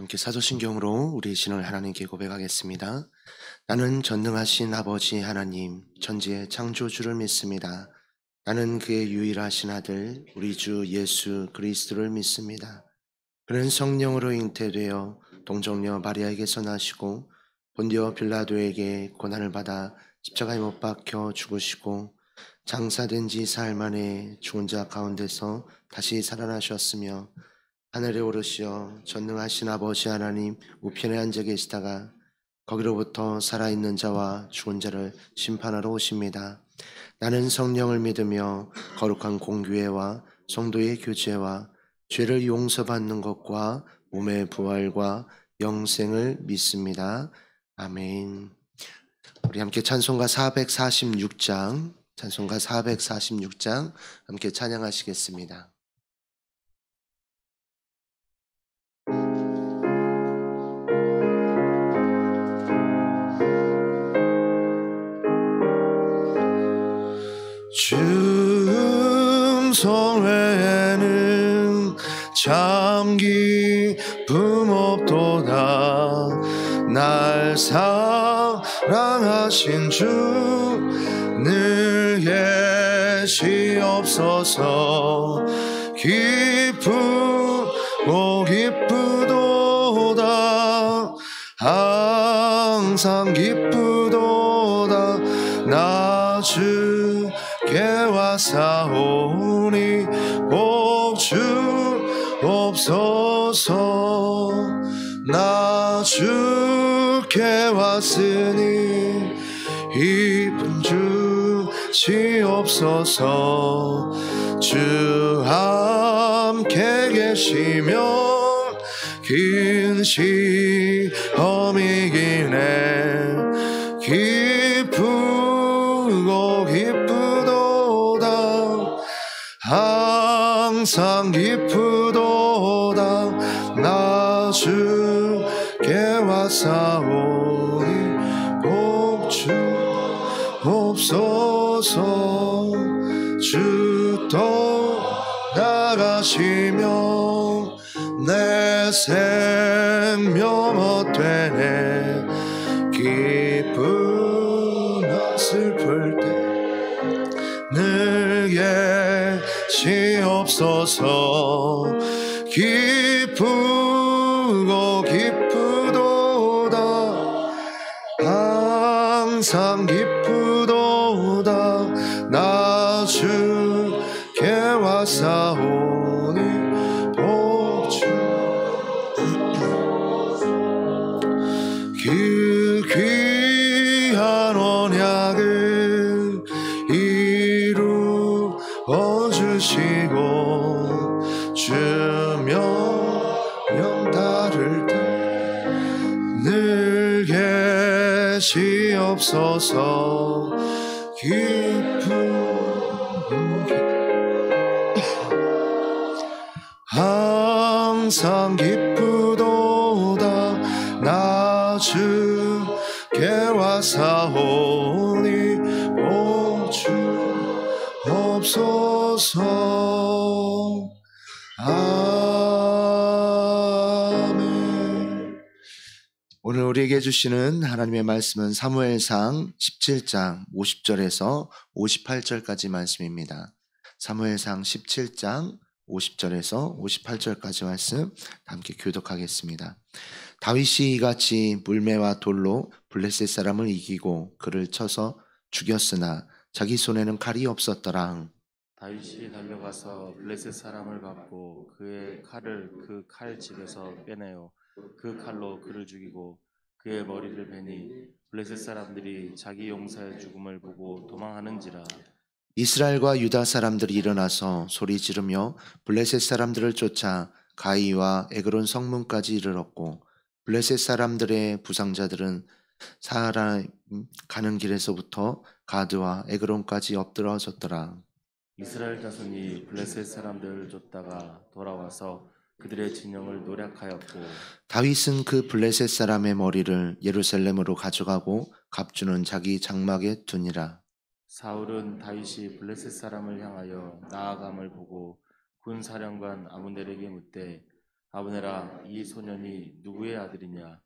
함께 사도신경으로 우리 신을 하나님께 고백하겠습니다. 나는 전능하신 아버지 하나님, 천지의 창조주를 믿습니다. 나는 그의 유일하신 아들, 우리 주 예수 그리스도를 믿습니다. 그는 성령으로 잉태되어 동정녀 마리아에게서 나시고 본디오 빌라도에게 고난을 받아 십자가에 못 박혀 죽으시고 장사된 지 사흘 만에 죽은 자 가운데서 다시 살아나셨으며 하늘에 오르시어 전능하신 아버지 하나님 우편에 앉아 계시다가 거기로부터 살아있는 자와 죽은 자를 심판하러 오십니다. 나는 성령을 믿으며 거룩한 공교회와 성도의 교제와 죄를 용서받는 것과 몸의 부활과 영생을 믿습니다. 아멘. 우리 함께 찬송가 446장 함께 찬양하시겠습니다. 주 음성 외에는 참 기쁨 없도다. 날 사랑하신 주 늘 계시옵소서. 기쁘고 기쁘도다. 항상 기쁘도다. 나 주께 왔사오니 복 주옵소서. 나 주께 왔으니 기쁨 주시옵소서. 주 함께 계시면 긴 시험이기네. 기쁘고 기쁘도다. 항상 기쁘도다. 나 주께 왔사오니 복 주옵소서. 주 떠나가시면 내 생명 헛되네. 기쁘나 슬플 때 늘 계시옵소서. 기쁘고 기쁘도다. 항상 기쁘도다. 나 주께 왔사오니 복 주. 그 귀한 언약을 이루어 주시고 주명 따를 때 늘 계시옵소서. 항상 기쁘도다. 나 주께 왔사오니 복 주옵소서. 아멘. 오늘 우리에게 주시는 하나님의 말씀은 사무엘상 17장 50절에서 58절까지 말씀입니다. 사무엘상 17장 50절에서 58절까지 말씀 함께 교독하겠습니다. 다윗이 이같이 물매와 돌로 블레셋 사람을 이기고 그를 쳐서 죽였으나 자기 손에는 칼이 없었더라. 다윗이 달려가서 블레셋 사람을 잡고 그의 칼을 그 칼 집에서 빼내어 그 칼로 그를 죽이고 그의 머리를 베니 블레셋 사람들이 자기 용사의 죽음을 보고 도망하는지라. 이스라엘과 유다 사람들이 일어나서 소리 지르며 블레셋 사람들을 쫓아 가이와 에그론 성문까지 이르렀고 블레셋 사람들의 부상자들은 사하라 가는 길에서부터 가드와 에그론까지 엎드러졌더라. 이스라엘 자손이 블레셋 사람들을 쫓다가 돌아와서 그들의 진영을 노략하였고 다윗은 그 블레셋 사람의 머리를 예루살렘으로 가져가고 갑주는 자기 장막에 두니라. 사울은 다윗이 블레셋 사람을 향하여 나아감을 보고 군 사령관 아브넬에게 묻되 아브넬아, 이 소년이 누구의 아들이냐?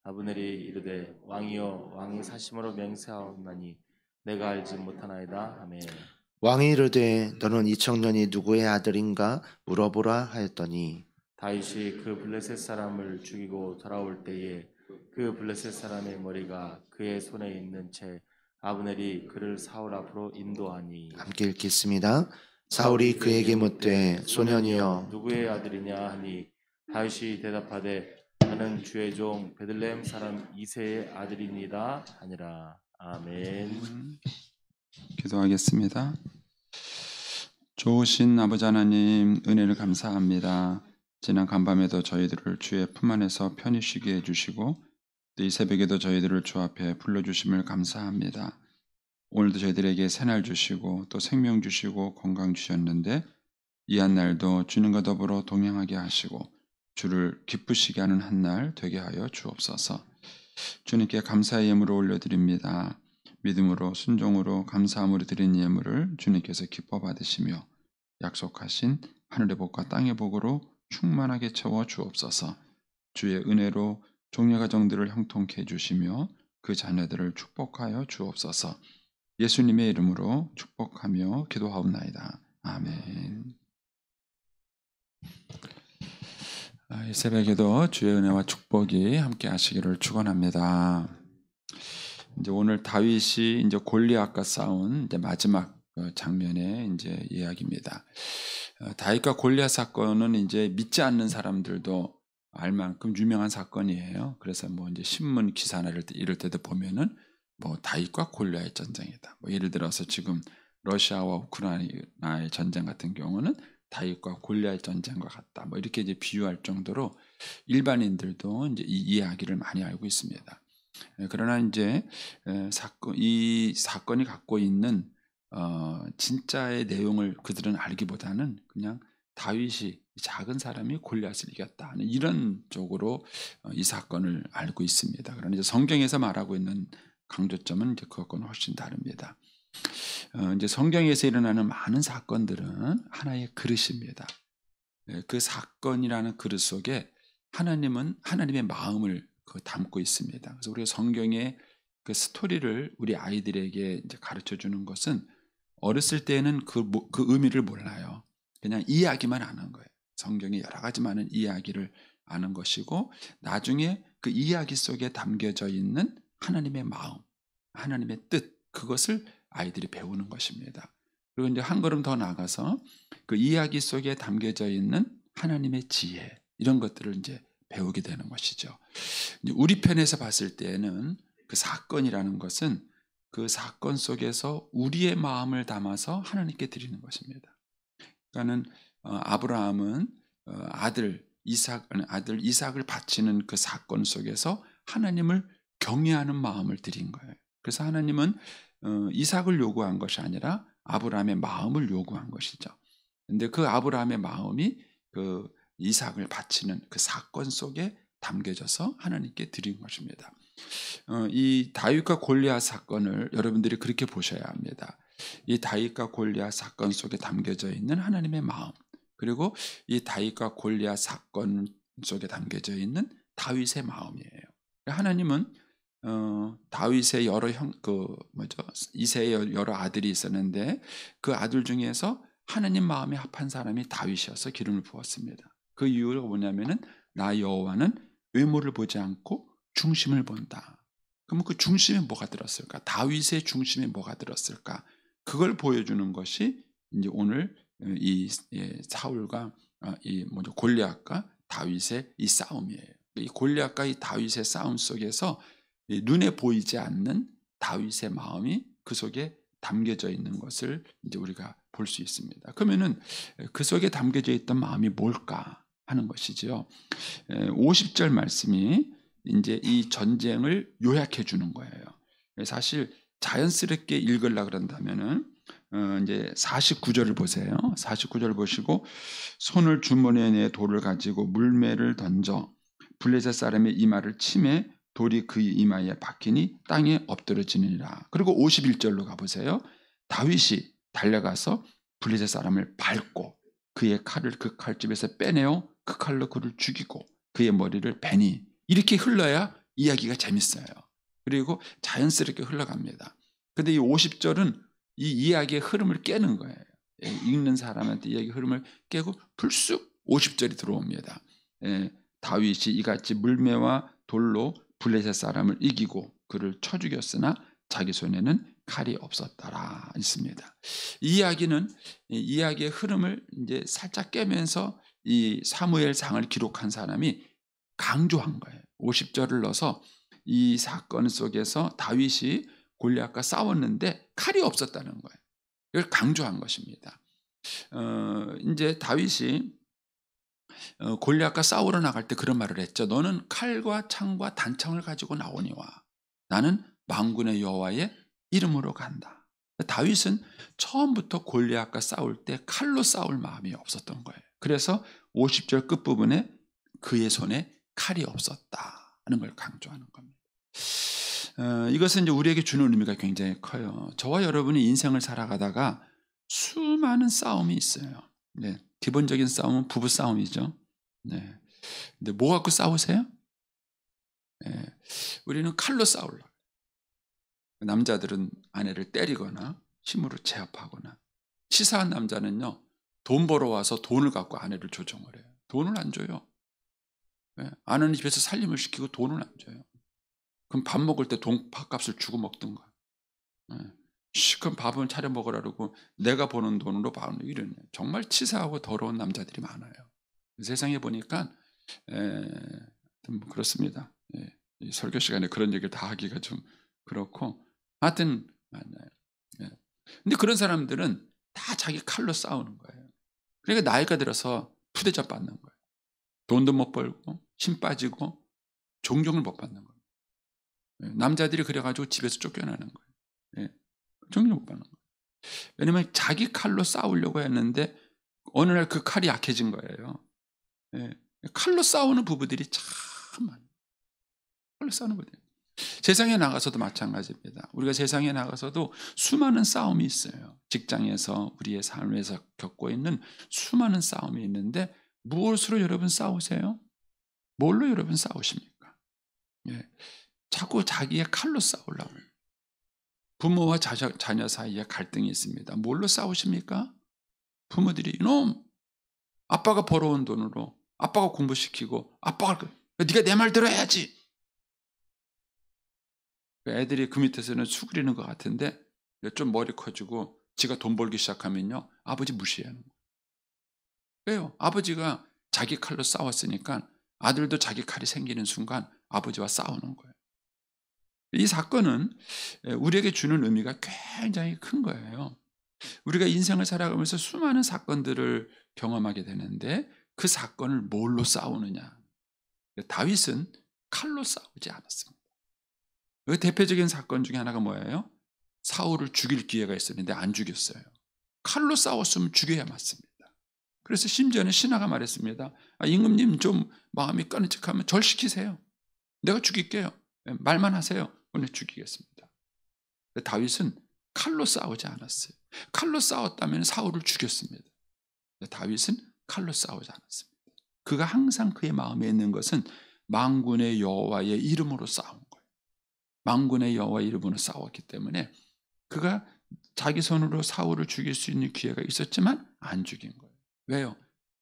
아브넬이 이르되 왕이여, 왕이 사심으로 맹세하옵나니 내가 알지 못하나이다 하매 왕이 이르되 너는 이 청년이 누구의 아들인가 물어보라 하였더니 다윗이 그 블레셋 사람을 죽이고 돌아올 때에 그 블레셋 사람의 머리가 그의 손에 있는 채 아브넬이 그를 사울 앞으로 인도하니 함께 읽겠습니다. 사울이 그에게 묻되 소년이여 누구의 아들이냐 하니 다윗이 대답하되 나는 주의 종 베들레헴 사람 이새의 아들이니이다 하니라. 아멘. 기도하겠습니다. 좋으신 아버지 하나님, 은혜를 감사합니다. 지난 간밤에도 저희들을 주의 품 안에서 편히 쉬게 해주시고 또 이 새벽에도 저희들을 주 앞에 불러주심을 감사합니다. 오늘도 저희들에게 새날 주시고 또 생명 주시고 건강 주셨는데 이 한 날도 주님과 더불어 동행하게 하시고 주를 기쁘시게 하는 한 날 되게 하여 주옵소서. 주님께 감사의 예물을 올려드립니다. 믿음으로 순종으로 감사함으로 드린 예물을 주님께서 기뻐 받으시며 약속하신 하늘의 복과 땅의 복으로 충만하게 채워 주옵소서. 주의 은혜로 종려 가정들을 형통케 해주시며 그 자녀들을 축복하여 주옵소서. 예수님의 이름으로 축복하며 기도하옵나이다. 아멘. 이 새벽에도 주의 은혜와 축복이 함께 하시기를 축원합니다. 이제 오늘 다윗이 이제 골리앗과 싸운 이제 마지막 장면의 이제 이야기입니다. 다윗과 골리앗 사건은 이제 믿지 않는 사람들도 알 만큼 유명한 사건이에요. 그래서 뭐 이제 신문 기사나 이럴 때도 보면은 뭐 다윗과 골리앗의 전쟁이다. 뭐 예를 들어서 지금 러시아와 우크라이나의 전쟁 같은 경우는 다윗과 골리앗 전쟁과 같다. 뭐 이렇게 이제 비유할 정도로 일반인들도 이제 이 이야기를 많이 알고 있습니다. 그러나 이제 이 사건이 갖고 있는 진짜의 내용을 그들은 알기보다는 그냥 다윗이 작은 사람이 골리앗을 이겼다 하는 이런 쪽으로 이 사건을 알고 있습니다. 그러나 이제 성경에서 말하고 있는 강조점은 이제 그것과는 훨씬 다릅니다. 이제 성경에서 일어나는 많은 사건들은 하나의 그릇입니다. 그 사건이라는 그릇 속에 하나님은 하나님의 마음을 담고 있습니다. 그래서 우리가 성경의 그 스토리를 우리 아이들에게 이제 가르쳐 주는 것은 어렸을 때는 그 의미를 몰라요. 그냥 이야기만 아는 거예요. 성경에 여러 가지 많은 이야기를 아는 것이고 나중에 그 이야기 속에 담겨져 있는 하나님의 마음, 하나님의 뜻, 그것을 아이들이 배우는 것입니다. 그리고 이제 한 걸음 더 나아가서 그 이야기 속에 담겨져 있는 하나님의 지혜, 이런 것들을 이제 배우게 되는 것이죠. 이제 우리 편에서 봤을 때는 그 사건이라는 것은 그 사건 속에서 우리의 마음을 담아서 하나님께 드리는 것입니다. 그러니까는 아브라함은 아들 이삭을 바치는 그 사건 속에서 하나님을 경외하는 마음을 드린 거예요. 그래서 하나님은 이삭을 요구한 것이 아니라 아브라함의 마음을 요구한 것이죠. 근데 그 아브라함의 마음이 그 이삭을 바치는 그 사건 속에 담겨져서 하나님께 드린 것입니다. 이 다윗과 골리앗 사건을 여러분들이 그렇게 보셔야 합니다. 이 다윗과 골리앗 사건 속에 담겨져 있는 하나님의 마음, 그리고 이 다윗과 골리앗 사건 속에 담겨져 있는 다윗의 마음이에요. 하나님은 다윗의 이새의 여러 아들이 있었는데 그 아들 중에서 하나님 마음에 합한 사람이 다윗이어서 기름을 부었습니다. 그 이유가 뭐냐면은 나 여호와는 외모를 보지 않고 중심을 본다. 그러면 그 중심에 뭐가 들었을까? 다윗의 중심에 뭐가 들었을까? 그걸 보여주는 것이 이제 오늘 이 사울과 골리앗과 다윗의 이 싸움이에요. 이 골리앗과 이 다윗의 싸움 속에서 눈에 보이지 않는 다윗의 마음이 그 속에 담겨져 있는 것을 이제 우리가 볼 수 있습니다. 그러면은 그 속에 담겨져 있던 마음이 뭘까 하는 것이죠. 50절 말씀이 이제 이 전쟁을 요약해 주는 거예요. 사실 자연스럽게 읽으려고 그런다면은 이제 49절을 보세요. 49절 보시고 손을 주머니에 내 돌을 가지고 물매를 던져 블레셋 사람의 이마를 치매 돌이 그 이마에 박히니 땅에 엎드러지니라. 그리고 51절로 가보세요. 다윗이 달려가서 블레셋 사람을 밟고 그의 칼을 그 칼집에서 빼내어 그 칼로 그를 죽이고 그의 머리를 베니. 이렇게 흘러야 이야기가 재밌어요. 그리고 자연스럽게 흘러갑니다. 근데 이 50절은 이 이야기의 흐름을 깨는 거예요. 읽는 사람한테 이야기의 흐름을 깨고 불쑥 50절이 들어옵니다. 다윗이 이같이 물매와 돌로 블레셋 사람을 이기고 그를 쳐 죽였으나 자기 손에는 칼이 없었더라 있습니다. 이 이야기는 이야기의 흐름을 이제 살짝 깨면서 이 사무엘상을 기록한 사람이 강조한 거예요. 50절을 넣어서 이 사건 속에서 다윗이 골리앗과 싸웠는데 칼이 없었다는 거예요. 이걸 강조한 것입니다. 이제 다윗이 골리앗과 싸우러 나갈 때 그런 말을 했죠. 너는 칼과 창과 단창을 가지고 나오니와 나는 만군의 여호와의 이름으로 간다. 다윗은 처음부터 골리앗과 싸울 때 칼로 싸울 마음이 없었던 거예요. 그래서 50절 끝부분에 그의 손에 칼이 없었다는 걸 강조하는 겁니다. 이것은 이제 우리에게 주는 의미가 굉장히 커요. 저와 여러분이 인생을 살아가다가 수많은 싸움이 있어요. 네, 기본적인 싸움은 부부 싸움이죠. 네. 근데 뭐 갖고 싸우세요? 네, 우리는 칼로 싸우려고. 남자들은 아내를 때리거나 힘으로 제압하거나, 치사한 남자는요 돈 벌어와서 돈을 갖고 아내를 조종을 해요. 돈을 안 줘요. 네, 아내는 집에서 살림을 시키고 돈을 안 줘요. 그럼 밥 먹을 때 밥값을 주고 먹든가. 네. 시큰 밥은 차려 먹으라 그러고 내가 버는 돈으로 밥을 이러네. 정말 치사하고 더러운 남자들이 많아요. 세상에 보니까 좀 그렇습니다. 이 설교 시간에 그런 얘기를 다 하기가 좀 그렇고 하여튼 맞나요. 근데 그런 사람들은 다 자기 칼로 싸우는 거예요. 그러니까 나이가 들어서 푸대접 받는 거예요. 돈도 못 벌고 힘 빠지고 존경을 못 받는 거예요. 남자들이 그래가지고 집에서 쫓겨나는 거예요. 존경 못 받는 거예요. 왜냐면 자기 칼로 싸우려고 했는데 어느 날 그 칼이 약해진 거예요. 칼로 싸우는 부부들이 참 많아요. 칼로 싸우는 부부들. 세상에 나가서도 마찬가지입니다. 우리가 세상에 나가서도 수많은 싸움이 있어요. 직장에서 우리의 삶에서 겪고 있는 수많은 싸움이 있는데 무엇으로 여러분 싸우세요? 뭘로 여러분 싸우십니까? 자꾸 자기의 칼로 싸우려고 해요. 부모와 자녀 사이에 갈등이 있습니다. 뭘로 싸우십니까? 부모들이 이놈 아빠가 벌어온 돈으로 아빠가 공부시키고 아빠가 네가 내 말 들어야지. 애들이 그 밑에서는 수그리는 것 같은데 좀 머리 커지고 지가 돈 벌기 시작하면요 아버지 무시하는 거예요. 왜요? 아버지가 자기 칼로 싸웠으니까 아들도 자기 칼이 생기는 순간 아버지와 싸우는 거예요. 이 사건은 우리에게 주는 의미가 굉장히 큰 거예요. 우리가 인생을 살아가면서 수많은 사건들을 경험하게 되는데 그 사건을 뭘로 싸우느냐. 다윗은 칼로 싸우지 않았습니다. 그 대표적인 사건 중에 하나가 뭐예요? 사울을 죽일 기회가 있었는데 안 죽였어요. 칼로 싸웠으면 죽여야 맞습니다. 그래서 심지어는 신하가 말했습니다. 임금님 좀 마음이 꺼내직하면 절 시키세요. 내가 죽일게요. 말만 하세요. 오늘 죽이겠습니다. 다윗은 칼로 싸우지 않았어요. 칼로 싸웠다면 사울을 죽였습니다. 다윗은 칼로 싸우지 않았습니다. 그가 항상 그의 마음에 있는 것은 만군의 여호와의 이름으로 싸운 거예요. 만군의 여호와의 이름으로 싸웠기 때문에 그가 자기 손으로 사울을 죽일 수 있는 기회가 있었지만 안 죽인 거예요. 왜요?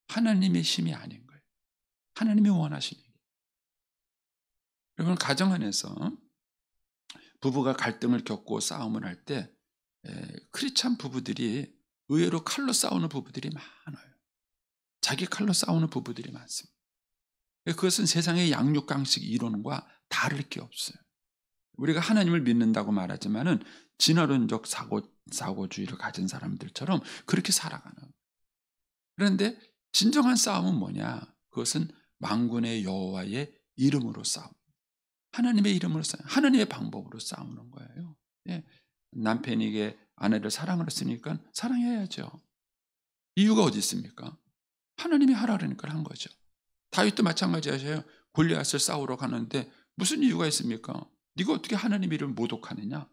하나님의 힘이 아닌 거예요. 하나님이 원하시는 게. 여러분 가정 안에서 부부가 갈등을 겪고 싸움을 할 때 크리스찬 부부들이 의외로 칼로 싸우는 부부들이 많아요. 자기 칼로 싸우는 부부들이 많습니다. 그것은 세상의 양육강식 이론과 다를 게 없어요. 우리가 하나님을 믿는다고 말하지만은 진화론적 사고주의를 가진 사람들처럼 그렇게 살아가는 거예요. 그런데 진정한 싸움은 뭐냐? 그것은 만군의 여호와의 이름으로 싸움. 하나님의 이름으로 싸움, 하나님의 방법으로 싸우는 거예요. 남편에게 아내를 사랑을 했으니까 사랑해야죠. 이유가 어디 있습니까? 하나님이 하라 그러니까 한 거죠. 다윗도 마찬가지예요. 골리앗을 싸우러 가는데 무슨 이유가 있습니까? 네가 어떻게 하나님 이름을 모독하느냐?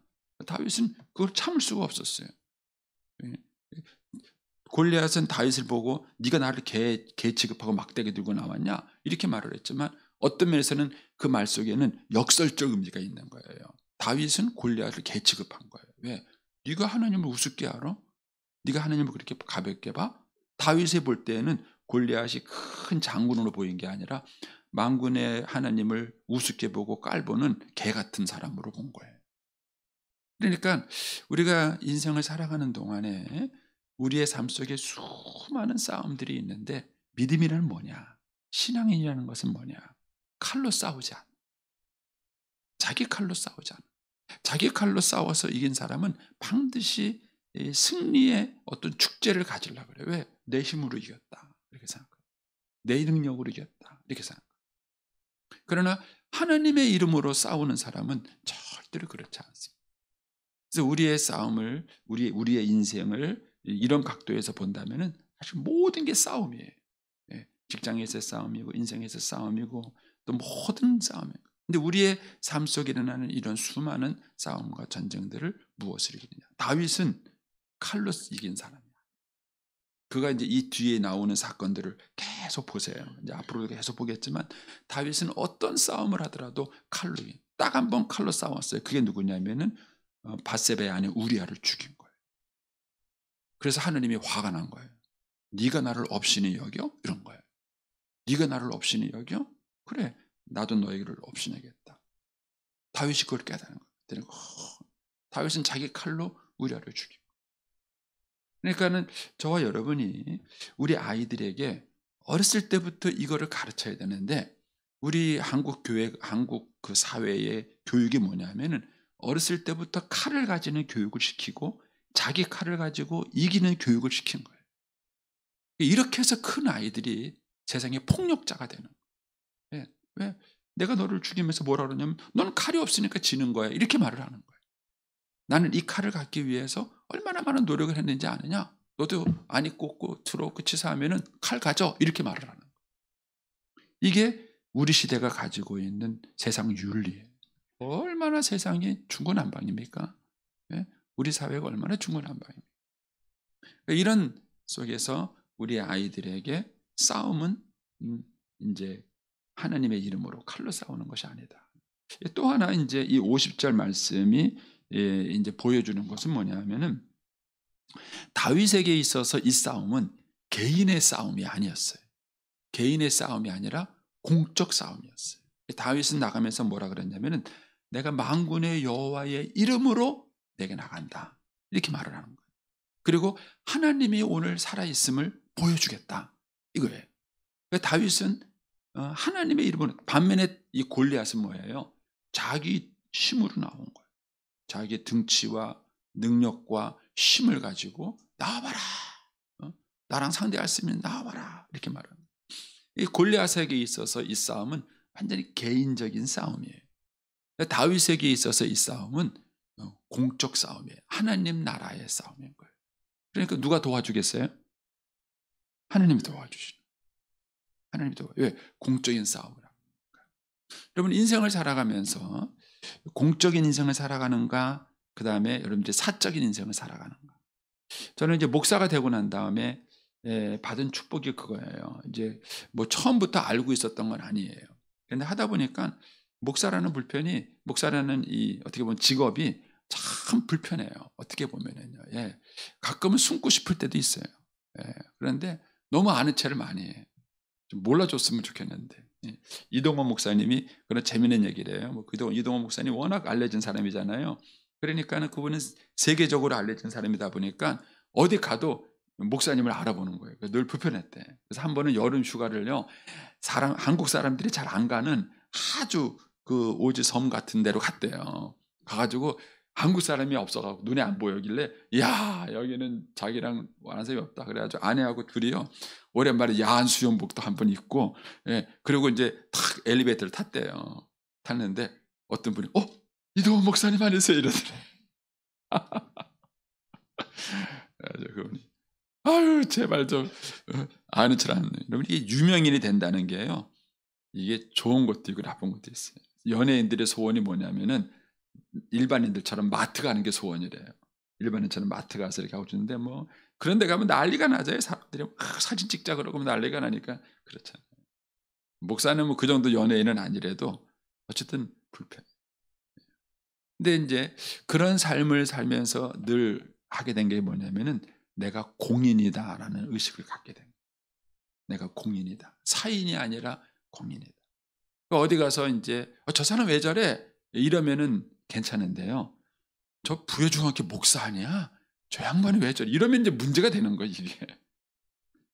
다윗은 그걸 참을 수가 없었어요. 골리앗은 다윗을 보고 네가 나를 개 취급하고 막대기 들고 나왔냐 이렇게 말을 했지만 어떤 면에서는 그 말 속에는 역설적 의미가 있는 거예요. 다윗은 골리앗을 개 취급한 거예요. 왜? 네가 하나님을 우습게 알아? 네가 하나님을 그렇게 가볍게 봐? 다윗이 볼 때에는 골리앗이 큰 장군으로 보인 게 아니라 만군의 하나님을 우습게 보고 깔보는 개 같은 사람으로 본 거예요. 그러니까 우리가 인생을 살아가는 동안에 우리의 삶 속에 수많은 싸움들이 있는데 믿음이란 뭐냐? 신앙이라는 것은 뭐냐? 칼로 싸우지 않아. 자기 칼로 싸우지 않아. 자기 칼로 싸워서 이긴 사람은 반드시 승리의 어떤 축제를 가지려고 그래요. 왜? 내 힘으로 이겼다. 이렇게 생각해요. 내 능력으로 이겼다. 이렇게 생각해요. 그러나 하나님의 이름으로 싸우는 사람은 절대로 그렇지 않습니다. 그래서 우리의 싸움을, 우리의 인생을 이런 각도에서 본다면은 사실 모든 게 싸움이에요. 직장에서의 싸움이고, 인생에서의 싸움이고, 또 모든 싸움이에요. 근데 우리의 삶 속에 일어나는 이런 수많은 싸움과 전쟁들을 무엇을 이기느냐? 다윗은 칼로 이긴 사람이야. 그가 이제 이 뒤에 나오는 사건들을 계속 보세요. 이제 앞으로도 계속 보겠지만 다윗은 어떤 싸움을 하더라도 칼로 이긴. 딱 한 번 칼로 싸웠어요. 그게 누구냐면은 밧세바의 아내 우리아를 죽인 거예요. 그래서 하나님이 화가 난 거예요. 네가 나를 업신이 여겨? 이런 거예요. 네가 나를 업신이 여겨? 그래, 나도 너희를 업신여겠다. 다윗이 그걸 깨달은 거예요. 다윗은 자기 칼로 우리아를 죽인 거예요. 그러니까는 저와 여러분이 우리 아이들에게 어렸을 때부터 이거를 가르쳐야 되는데 우리 한국 교회, 한국 그 사회의 교육이 뭐냐면은 어렸을 때부터 칼을 가지는 교육을 시키고 자기 칼을 가지고 이기는 교육을 시킨 거예요. 이렇게 해서 큰 아이들이 세상의 폭력자가 되는 거예요. 왜? 내가 너를 죽이면서 뭐라 그러냐면 너는 칼이 없으니까 지는 거야. 이렇게 말을 하는 거예요. 나는 이 칼을 갖기 위해서 얼마나 많은 노력을 했는지 아느냐? 너도 안이 꽂고 들어오고 치사하면은 칼 가져. 이렇게 말을 하는 거예요. 이게 우리 시대가 가지고 있는 세상 윤리예요. 얼마나 세상이 중구난방입니까? 우리 사회가 얼마나 중구난방입니까? 이런 속에서 우리 아이들에게 싸움은 이제 하나님의 이름으로 칼로 싸우는 것이 아니다. 또 하나 이제 이 50절 말씀이 이제 보여주는 것은 뭐냐면은 다윗에게 있어서 이 싸움은 개인의 싸움이 아니었어요. 개인의 싸움이 아니라 공적 싸움이었어요. 다윗은 나가면서 뭐라 그랬냐면은 내가 만군의 여호와의 이름으로 내게 나간다. 이렇게 말을 하는 거예요. 그리고 하나님이 오늘 살아있음을 보여주겠다. 이거예요. 다윗은 하나님의 이름으로, 반면에 이 골리앗은 뭐예요? 자기 힘으로 나온 거예요. 자기의 등치와 능력과 힘을 가지고 나와봐라. 나랑 상대할 수 있는 나와봐라. 이렇게 말합니다. 이 골리앗에게 있어서 이 싸움은 완전히 개인적인 싸움이에요. 다윗에게 있어서 이 싸움은 공적 싸움이에요. 하나님 나라의 싸움인 거예요. 그러니까 누가 도와주겠어요? 하나님이 도와주시는. 하나님이 왜? 공적인 싸움을 합니다. 여러분 인생을 살아가면서 공적인 인생을 살아가는가, 그 다음에 여러분들 사적인 인생을 살아가는가. 저는 이제 목사가 되고 난 다음에 받은 축복이 그거예요. 이제 뭐 처음부터 알고 있었던 건 아니에요. 그런데 하다 보니까 목사라는 이 어떻게 보면 직업이 참 불편해요. 어떻게 보면은요. 가끔은 숨고 싶을 때도 있어요. 그런데 너무 아는 체를 많이 해. 좀 몰라줬으면 좋겠는데. 이동원 목사님이 그런 재미있는 얘기를 해요. 이동원 목사님 워낙 알려진 사람이잖아요. 그러니까는 그분은 세계적으로 알려진 사람이다 보니까 어디 가도 목사님을 알아보는 거예요. 늘 불편했대. 그래서 한 번은 여름 휴가를요, 한국 사람들이 잘 안 가는 아주 그 오지 섬 같은 데로 갔대요. 가가지고 한국 사람이 없어가지고 눈에 안 보이길래, 야 여기는 자기랑 아는 사람이 없다. 그래가지고 아내하고 둘이요 오랜만에 야한 수영복도 한번 입고, 그리고 이제 탁 엘리베이터를 탔대요. 탔는데 어떤 분이 이동원 목사님 아니세요? 이러더래. 그래서 그분이 아유 제발 좀 아는 척 하는. 여러분 이게 유명인이 된다는 게요, 이게 좋은 것도 있고 나쁜 것도 있어요. 연예인들의 소원이 뭐냐면은 일반인들처럼 마트 가는 게 소원이래요. 일반인처럼 마트 가서 이렇게 하고 주는데 뭐 그런 데 가면 난리가 나죠. 사람들이 사진 찍자 그러고 난리가 나니까 그렇잖아요. 목사는 뭐 그 정도 연예인은 아니래도 어쨌든 불편. 근데 이제 그런 삶을 살면서 늘 하게 된 게 뭐냐면은 내가 공인이다라는 의식을 갖게 된 거예요. 내가 공인이다. 사인이 아니라 공인이다. 어디 가서 이제 저 사람 왜 저래? 이러면은 괜찮은데요. 저 부여중학교 목사 아니야? 저 양반이 왜 저래? 이러면 이제 문제가 되는 거예요, 이게.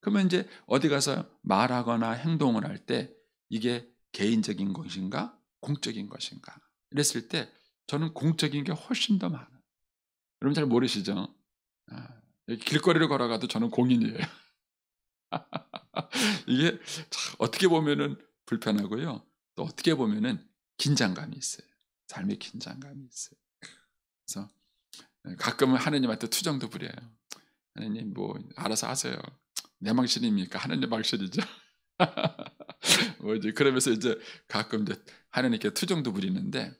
그러면 이제 어디 가서 말하거나 행동을 할 때 이게 개인적인 것인가? 공적인 것인가? 이랬을 때 저는 공적인 게 훨씬 더 많아요. 여러분 잘 모르시죠? 길거리를 걸어가도 저는 공인이에요. 이게 참 어떻게 보면은 불편하고요. 또 어떻게 보면은 긴장감이 있어요. 삶의 긴장감이 있어요. 그래서 가끔은 하느님한테 투정도 부려요. 하느님 뭐 알아서 하세요. 내 망신입니까? 하느님 망신이죠. 뭐지? 그러면서 이제 가끔 이제 하느님께 투정도 부리는데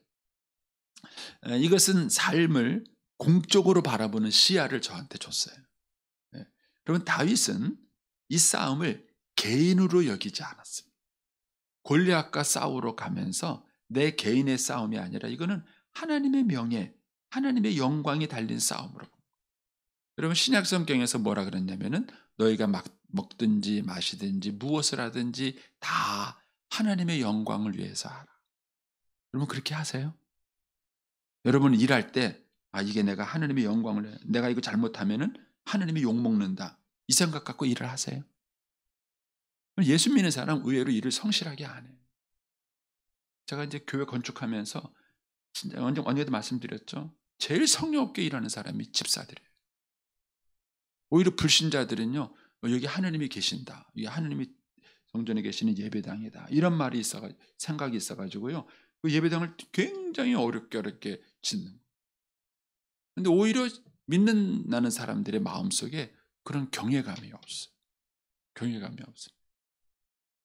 이것은 삶을 공적으로 바라보는 시야를 저한테 줬어요. 그러면 다윗은 이 싸움을 개인으로 여기지 않았습니다. 골리앗과 싸우러 가면서 내 개인의 싸움이 아니라 이거는 하나님의 명예, 하나님의 영광이 달린 싸움으로. 여러분 신약 성경에서 뭐라 그랬냐면은 너희가 먹든지 마시든지 무엇을 하든지 다 하나님의 영광을 위해서 하라. 여러분 그렇게 하세요? 여러분 일할 때 이게 내가 하나님의 영광을 해. 내가 이거 잘못하면은 하나님이 욕먹는다. 이 생각 갖고 일을 하세요? 예수 믿는 사람 의외로 일을 성실하게 안 해요. 제가 이제 교회 건축하면서 진짜 언제도 말씀드렸죠. 제일 성령 없게 일하는 사람이 집사들이에요. 오히려 불신자들은요. 여기 하나님이 계신다. 여기 하나님이 성전에 계시는 예배당이다. 이런 말이 생각이 있어가지고요. 그 예배당을 굉장히 어렵게 짓는. 근데 오히려 믿는 사람들의 마음속에 그런 경외감이 없어요. 경외감이 없어요.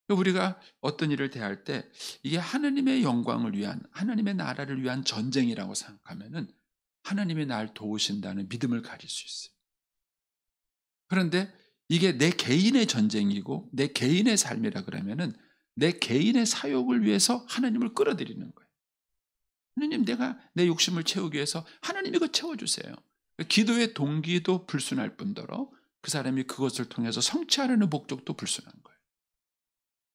우리가 어떤 일을 대할 때 이게 하나님의 영광을 위한 하나님의 나라를 위한 전쟁이라고 생각하면은 하나님이 날 도우신다는 믿음을 가질 수 있어요. 그런데 이게 내 개인의 전쟁이고 내 개인의 삶이라 그러면은 내 개인의 사욕을 위해서 하나님을 끌어들이는 거예요. 하나님 내가 내 욕심을 채우기 위해서 하나님 이거 채워주세요. 기도의 동기도 불순할 뿐더러 그 사람이 그것을 통해서 성취하려는 목적도 불순한 거예요.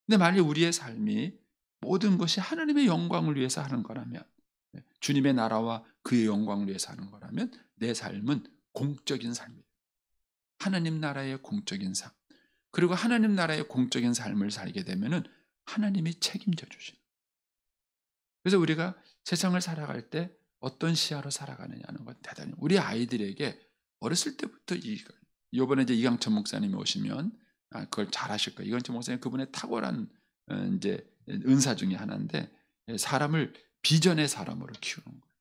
근데 만약 우리의 삶이 모든 것이 하나님의 영광을 위해서 하는 거라면 주님의 나라와 그의 영광을 위해서 하는 거라면 내 삶은 공적인 삶이에요. 하나님 나라의 공적인 삶. 그리고 하나님 나라의 공적인 삶을 살게 되면은 하나님이 책임져 주시는. 그래서 우리가 세상을 살아갈 때 어떤 시야로 살아가느냐는 건 대단히 우리 아이들에게 어렸을 때부터 이번에 이제 이강천 목사님이 오시면 그걸 잘 하실 거예요. 이강천 목사님 그분의 탁월한 이제 은사 중에 하나인데 사람을 비전의 사람으로 키우는 거예요.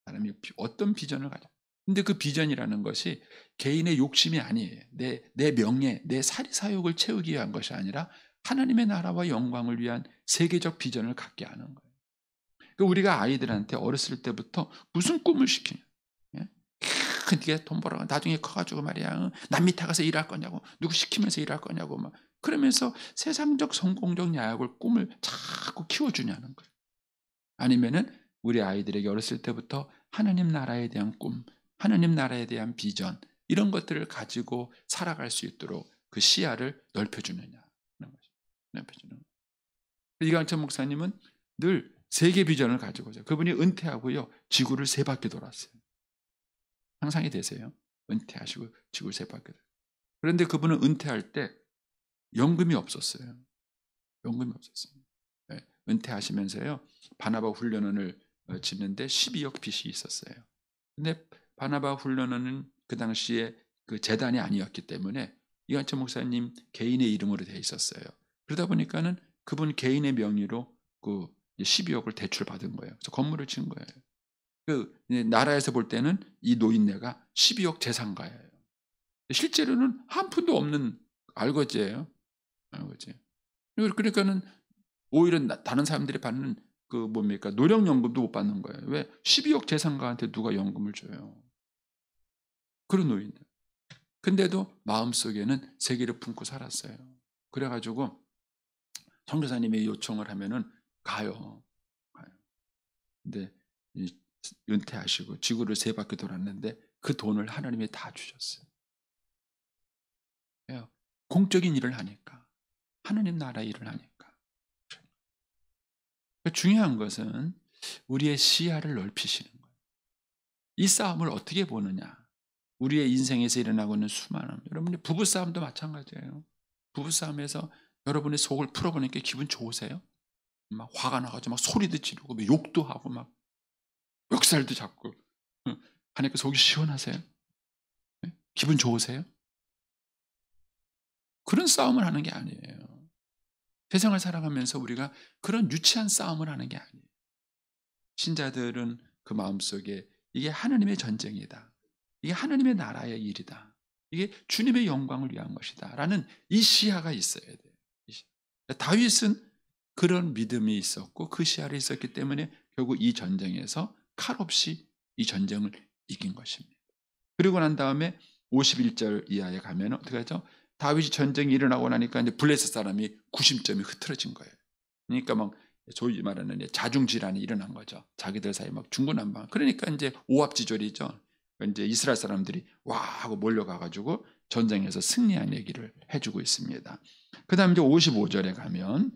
사람이 어떤 비전을 가져. 근데 그 비전이라는 것이 개인의 욕심이 아니에요. 내 명예, 내 사리사욕을 채우기 위한 것이 아니라 하나님의 나라와 영광을 위한 세계적 비전을 갖게 하는 거예요. 그러니까 우리가 아이들한테 어렸을 때부터 무슨 꿈을 시키냐. 네가 돈 벌어 나중에 커가지고 말이야 남 밑에 가서 일할 거냐고 누구 시키면서 일할 거냐고 막 그러면서 세상적 성공적 야욕을 꿈을 자꾸 키워주냐는 거예요. 아니면은 우리 아이들에게 어렸을 때부터 하나님 나라에 대한 꿈, 하나님 나라에 대한 비전 이런 것들을 가지고 살아갈 수 있도록 그 시야를 넓혀주느냐 하는 거죠. 넓혀주는 거예요. 이강천 목사님은 늘 세계 비전을 가지고죠. 그분이 은퇴하고요 지구를 3바퀴 돌았어요. 상상이 되세요? 은퇴하시고 지구를 3바퀴 돌았어요. 그런데 그분은 은퇴할 때 연금이 없었어요. 연금이 없었어요. 네, 은퇴하시면서요 바나바 훈련원을 짓는데 12억 빚이 있었어요. 근데 바나바 훈련원은 그 당시에 그 재단이 아니었기 때문에 이강천 목사님 개인의 이름으로 돼 있었어요. 그러다 보니까는 그분 개인의 명의로 그 12억을 대출 받은 거예요. 그래서 건물을 친 거예요. 그 나라에서 볼 때는 이 노인네가 12억 재산가예요. 실제로는 한 푼도 없는 알거지예요. 알거지. 그러니까는 오히려 다른 사람들이 받는 그 뭡니까 노령연금도 못 받는 거예요. 왜 12억 재산가한테 누가 연금을 줘요? 그런 노인들. 근데도 마음속에는 세계를 품고 살았어요. 그래가지고 선교사님이 요청을 하면은 가요. 근데 은퇴하시고 지구를 3바퀴 돌았는데 그 돈을 하나님이 다 주셨어요. 공적인 일을 하니까, 하나님 나라 일을 하니까. 중요한 것은 우리의 시야를 넓히시는 거예요. 이 싸움을 어떻게 보느냐. 우리의 인생에서 일어나고 있는 수많은, 여러분의 부부싸움도 마찬가지예요. 부부싸움에서 여러분의 속을 풀어보니까 기분 좋으세요? 막 화가 나가지고 막 소리도 지르고 막 욕도 하고 막 멱살도 잡고 하니까 속이 시원하세요? 기분 좋으세요? 그런 싸움을 하는 게 아니에요. 세상을 살아가면서 우리가 그런 유치한 싸움을 하는 게 아니에요. 신자들은 그 마음속에 이게 하나님의 전쟁이다. 이게 하나님의 나라의 일이다. 이게 주님의 영광을 위한 것이다. 라는 이 시야가 있어야 돼요. 다윗은 그런 믿음이 있었고 그 시야를 있었기 때문에 결국 이 전쟁에서 칼 없이 이 전쟁을 이긴 것입니다. 그리고 난 다음에 51절 이하에 가면 어떻게 하죠? 다윗이 전쟁이 일어나고 나니까 이제 블레셋 사람이 구심점이 흐트러진 거예요. 그러니까 막 소위 말하는 자중질환이 일어난 거죠. 자기들 사이 막 중구난방. 그러니까 이제 오합지졸이죠. 이제 이스라엘 사람들이 와 하고 몰려가가지고 전쟁에서 승리한 얘기를 해주고 있습니다. 그 다음 이제 55절에 가면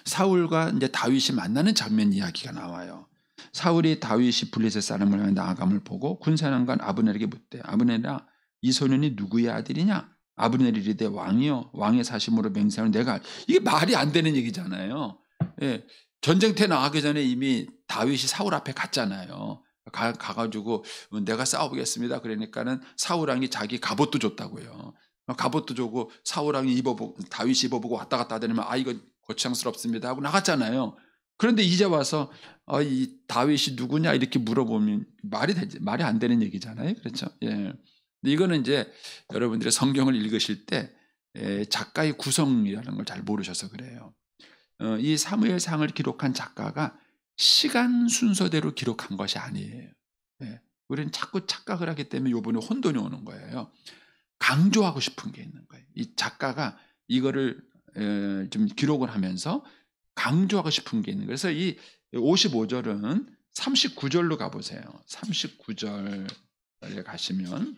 사울과 이제 다윗이 만나는 장면 이야기가 나와요. 사울이 다윗이 블레셋 사람을 향해 나아감을 보고 군사령관 아브넬에게 묻되 아브넬아 이 소년이 누구의 아들이냐? 아브넬이 이르되 왕이요 왕의 사심으로 맹세하는 내가. 이게 말이 안 되는 얘기잖아요. 예, 전쟁터에 나가기 전에 이미 다윗이 사울 앞에 갔잖아요. 가가지고 내가 싸워보겠습니다. 그러니까는 사울 왕이 자기 갑옷도 줬다고요. 갑옷도 주고 사울 왕이 다윗이 입어보고 왔다 갔다 하더니만 이거 거창스럽습니다 하고 나갔잖아요. 그런데 이제 와서 이 다윗이 누구냐 이렇게 물어보면 말이 안 되는 얘기잖아요. 그렇죠? 예. 이거는 이제 여러분들의 성경을 읽으실 때 작가의 구성이라는 걸 잘 모르셔서 그래요. 이 사무엘상을 기록한 작가가 시간 순서대로 기록한 것이 아니에요. 예. 우리는 자꾸 착각을 하기 때문에 이번에 혼돈이 오는 거예요. 강조하고 싶은 게 있는 거예요. 이 작가가 이거를 좀 기록을 하면서 강조하고 싶은 게 있는 거예요. 그래서 이 55절은 39절로 가보세요. 39절에 가시면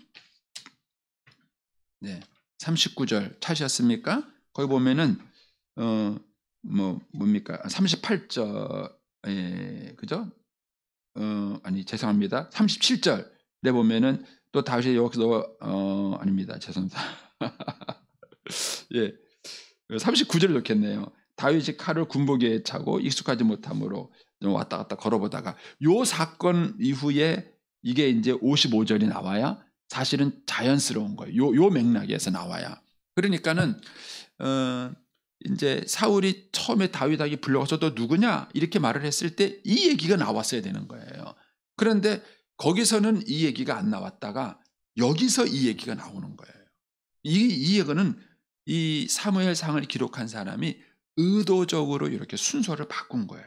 39절 찾으셨습니까? 거기 보면은 뭡니까? 38절 그죠? 아니 죄송합니다. 37절에 보면은 또 다윗이 여기서 아닙니다. 죄송합니다. 예. 39절을 넣겠네요. 다윗이 칼을 군복에 차고 익숙하지 못함으로 왔다 갔다 걸어보다가 요 사건 이후에 이게 이제 55절이 나와야 사실은 자연스러운 거예요. 요 맥락에서 나와야. 그러니까는 이제 사울이 처음에 다윗에게 불러가서 너 누구냐 이렇게 말을 했을 때 이 얘기가 나왔어야 되는 거예요. 그런데 거기서는 이 얘기가 안 나왔다가 여기서 이 얘기가 나오는 거예요. 이 얘기는 이 사무엘상을 기록한 사람이 의도적으로 이렇게 순서를 바꾼 거예요.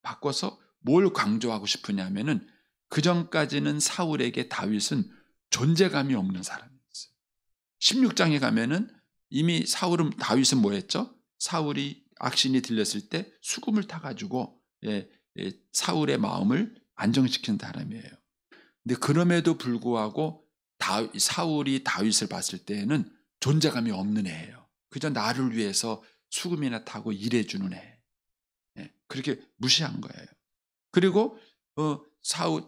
바꿔서 뭘 강조하고 싶으냐면은 그 전까지는 사울에게 다윗은 존재감이 없는 사람이었어요. 16장에 가면은 이미 다윗은 뭐 했죠? 사울이 악신이 들렸을 때 수금을 타가지고 사울의 마음을 안정시킨 사람이에요. 근데 그럼에도 불구하고 사울이 다윗을 봤을 때에는 존재감이 없는 애예요. 그저 나를 위해서 수금이나 타고 일해주는 애. 그렇게 무시한 거예요. 그리고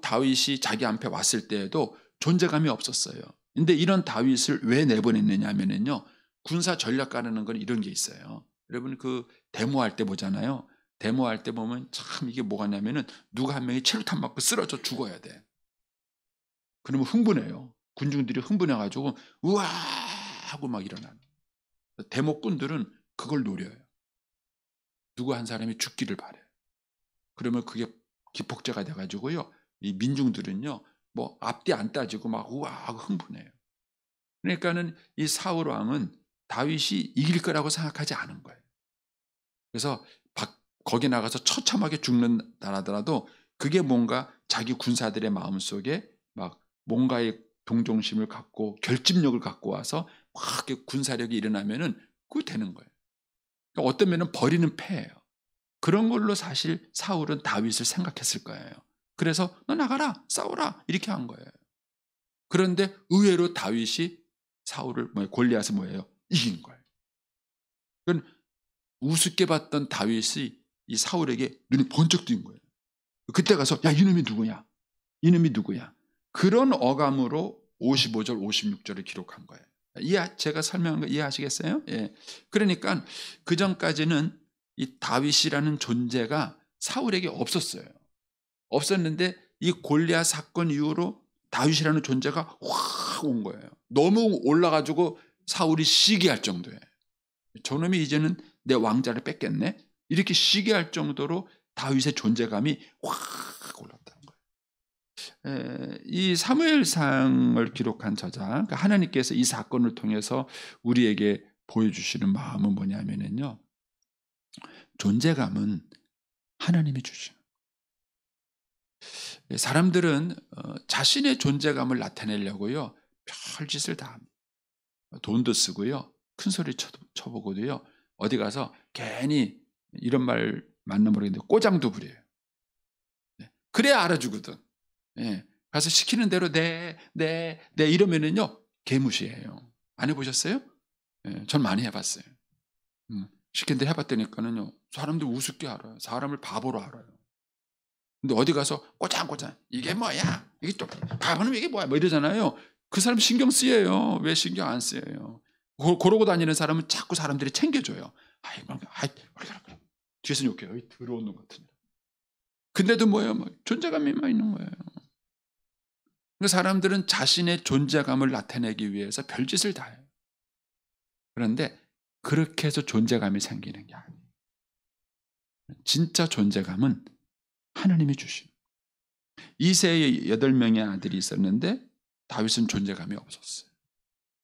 다윗이 자기 앞에 왔을 때에도 존재감이 없었어요. 근데 이런 다윗을 왜 내보냈느냐 하면은요, 군사 전략가라는 건 이런 게 있어요. 여러분 그 데모할 때 보잖아요. 데모할 때 보면 참 이게 뭐가 냐면은 누가 한 명이 체류탄 맞고 쓰러져 죽어야 돼. 그러면 흥분해요. 군중들이 흥분해가지고 우와 하고 막 일어나는. 데모꾼들은 그걸 노려요. 누구 한 사람이 죽기를 바래요. 그러면 그게 기폭제가 돼가지고요. 이 민중들은요, 뭐 앞뒤 안 따지고 막 우와 하고 흥분해요. 그러니까는 이 사울 왕은 다윗이 이길 거라고 생각하지 않은 거예요. 그래서 거기 나가서 처참하게 죽는다 하더라도 그게 뭔가 자기 군사들의 마음속에 막 뭔가의 동정심을 갖고 결집력을 갖고 와서 막 이렇게 군사력이 일어나면은 그거 되는 거예요. 그러니까 어떤 면은 버리는 패예요. 그런 걸로 사실 사울은 다윗을 생각했을 거예요. 그래서 너 나가라, 싸우라 이렇게 한 거예요. 그런데 의외로 다윗이 사울을 골리앗을 뭐예요? 이긴 거예요. 그건 우습게 봤던 다윗이 이 사울에게 눈이 번쩍 뜬 거예요. 그때 가서 야 이놈이 누구냐? 이놈이 누구야? 그런 어감으로 55절 56절을 기록한 거예요. 제가 설명한 거 이해하시겠어요? 예. 그러니까 그 전까지는 이 다윗이라는 존재가 사울에게 없었어요. 없었는데 이 골리앗 사건 이후로 다윗이라는 존재가 확 온 거예요. 너무 올라가지고 사울이 시기할 정도예요. 저놈이 이제는 내 왕자를 뺏겠네? 이렇게 시기할 정도로 다윗의 존재감이 확 올랐다는 거예요. 이 사무엘상을 기록한 저자, 그러니까 하나님께서 이 사건을 통해서 우리에게 보여주시는 마음은 뭐냐면요, 존재감은 하나님이 주시는. 사람들은 자신의 존재감을 나타내려고요 별짓을 다 합니다. 돈도 쓰고요, 큰 소리 쳐보고도요, 어디 가서 괜히 이런 말 맞나 모르겠는데 꼬장도 부려요. 그래야 알아주거든. 가서 시키는 대로 네 이러면은요 개무시해요. 안 해보셨어요? 전 많이 해봤어요. 시킨 대로 해봤다니까는요 사람들 우습게 알아요. 사람을 바보로 알아요. 근데 어디 가서 꼬장꼬장 이게 뭐야? 이게 또 바보는 이게 뭐야? 뭐 이러잖아요. 그 사람 신경 쓰여요. 왜 신경 안 쓰여요? 그러고 다니는 사람은 자꾸 사람들이 챙겨줘요. 뒤에서 욕해요. 더러운 놈 같은. 근데도 뭐예요? 존재감이 있는 거예요. 그러니까 사람들은 자신의 존재감을 나타내기 위해서 별짓을 다 해요. 그런데 그렇게 해서 존재감이 생기는 게 아니에요. 진짜 존재감은 하나님이 주신. 이새의 8명의 아들이 있었는데 다윗은 존재감이 없었어요.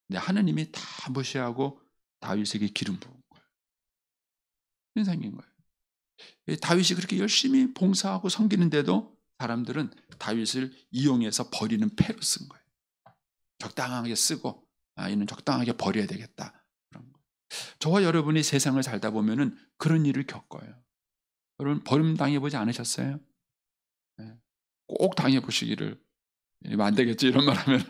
근데 하나님이 다 무시하고 다윗에게 기름 부은 거예요. 이런 생긴 거예요. 다윗이 그렇게 열심히 봉사하고 섬기는데도 사람들은 다윗을 이용해서 버리는 패로 쓴 거예요. 적당하게 쓰고 이는 적당하게 버려야 되겠다. 그런 거예요. 저와 여러분이 세상을 살다 보면은 그런 일을 겪어요. 여러분 버림당해보지 않으셨어요? 꼭 당해보시기를. 안 되겠지 이런 말 하면은.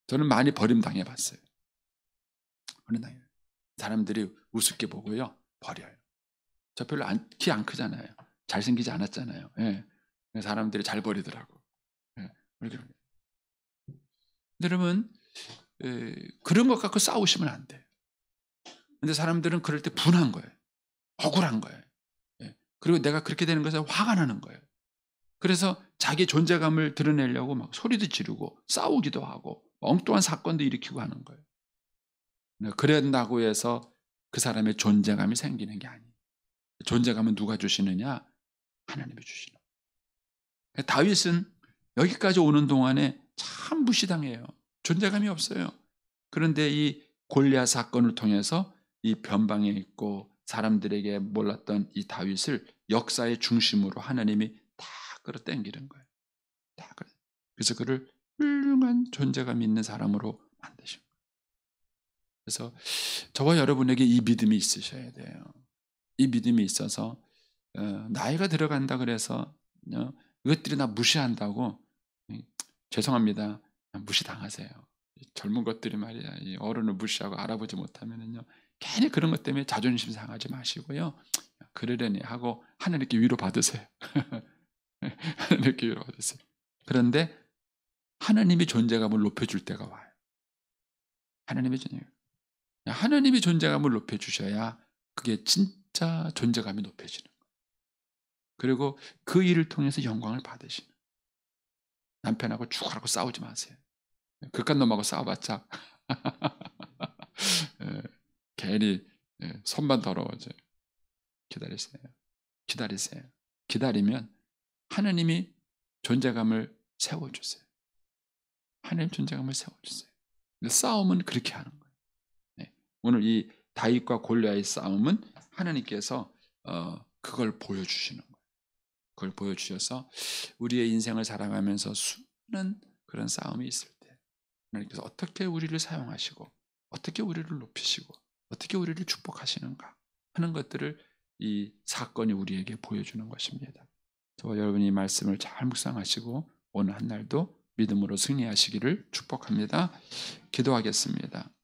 저는 많이 버림당해봤어요. 사람들이 우습게 보고요 버려요. 저 별로 키 안 크잖아요. 잘생기지 않았잖아요. 사람들이 잘 버리더라고. 여러분 그런 것 갖고 싸우시면 안 돼요. 근데 사람들은 그럴 때 분한 거예요. 억울한 거예요. 그리고 내가 그렇게 되는 것에 화가 나는 거예요. 그래서 자기 존재감을 드러내려고 막 소리도 지르고 싸우기도 하고 엉뚱한 사건도 일으키고 하는 거예요. 그런다고 해서 그 사람의 존재감이 생기는 게 아니에요. 존재감은 누가 주시느냐? 하나님이 주시는 거예요. 다윗은 여기까지 오는 동안에 참 무시당해요. 존재감이 없어요. 그런데 이 골리앗 사건을 통해서 이 변방에 있고 사람들에게 몰랐던 이 다윗을 역사의 중심으로 하나님이 다 끌어당기는 거예요. 그래서 그를 훌륭한 존재감 있는 사람으로 만드신 거예요. 그래서 저와 여러분에게 이 믿음이 있으셔야 돼요. 이 믿음이 있어서 나이가 들어간다 그래서 이것들이 나 무시한다고 죄송합니다. 무시당하세요. 젊은 것들이 말이야 이 어른을 무시하고 알아보지 못하면은요 괜히 그런 것 때문에 자존심 상하지 마시고요. 그러려니 하고 하나님께 위로 받으세요. 하나님께 위로 받으세요. 그런데 하나님이 존재감을 높여줄 때가 와요. 하나님이 존재감을 높여주셔야 그게 진짜 존재감이 높여지는 거예요. 그리고 그 일을 통해서 영광을 받으시는. 남편하고 죽으라고 싸우지 마세요. 그깟 놈하고 싸워봤자 괜히 손만 더러워져요. 기다리세요. 기다리면 하나님이 존재감을 세워주세요. 하나님 존재감을 세워주세요. 싸움은 그렇게 하는 거예요. 오늘 이 다윗과 골리앗의 싸움은 하나님께서 그걸 보여주시는 거예요. 그걸 보여주셔서 우리의 인생을 살아가면서 수많은 그런 싸움이 있을 때 하나님께서 어떻게 우리를 사용하시고 어떻게 우리를 높이시고 어떻게 우리를 축복하시는가 하는 것들을 이 사건이 우리에게 보여주는 것입니다. 저와 여러분이 이 말씀을 잘 묵상하시고 오늘 한 날도 믿음으로 승리하시기를 축복합니다. 기도하겠습니다.